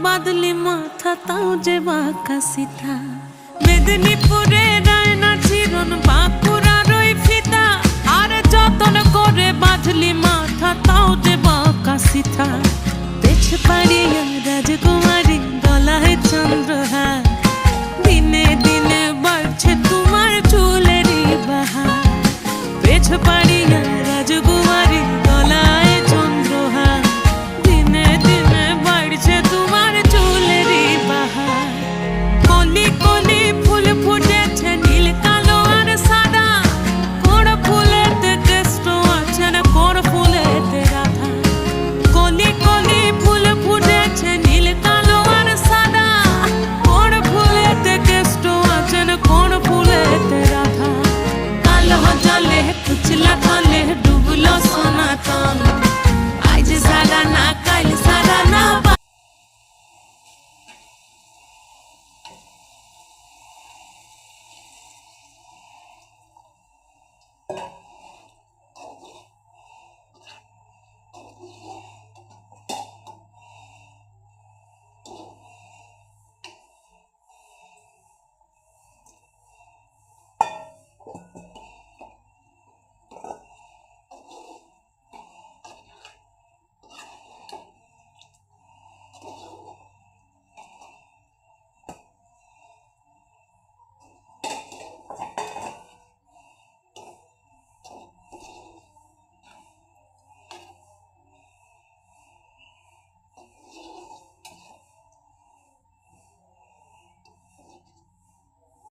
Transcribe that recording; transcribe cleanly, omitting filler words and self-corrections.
বাদলি মাথা তাও যে বাঁকা সিথা। মেদিনীপুরে রায়না চিরন বাঁকুড়ার ওই ফিতা, আর যতন করে বাঁধলি মাথা তাও যে বাঁকা সিথা। পেছ পাড়ি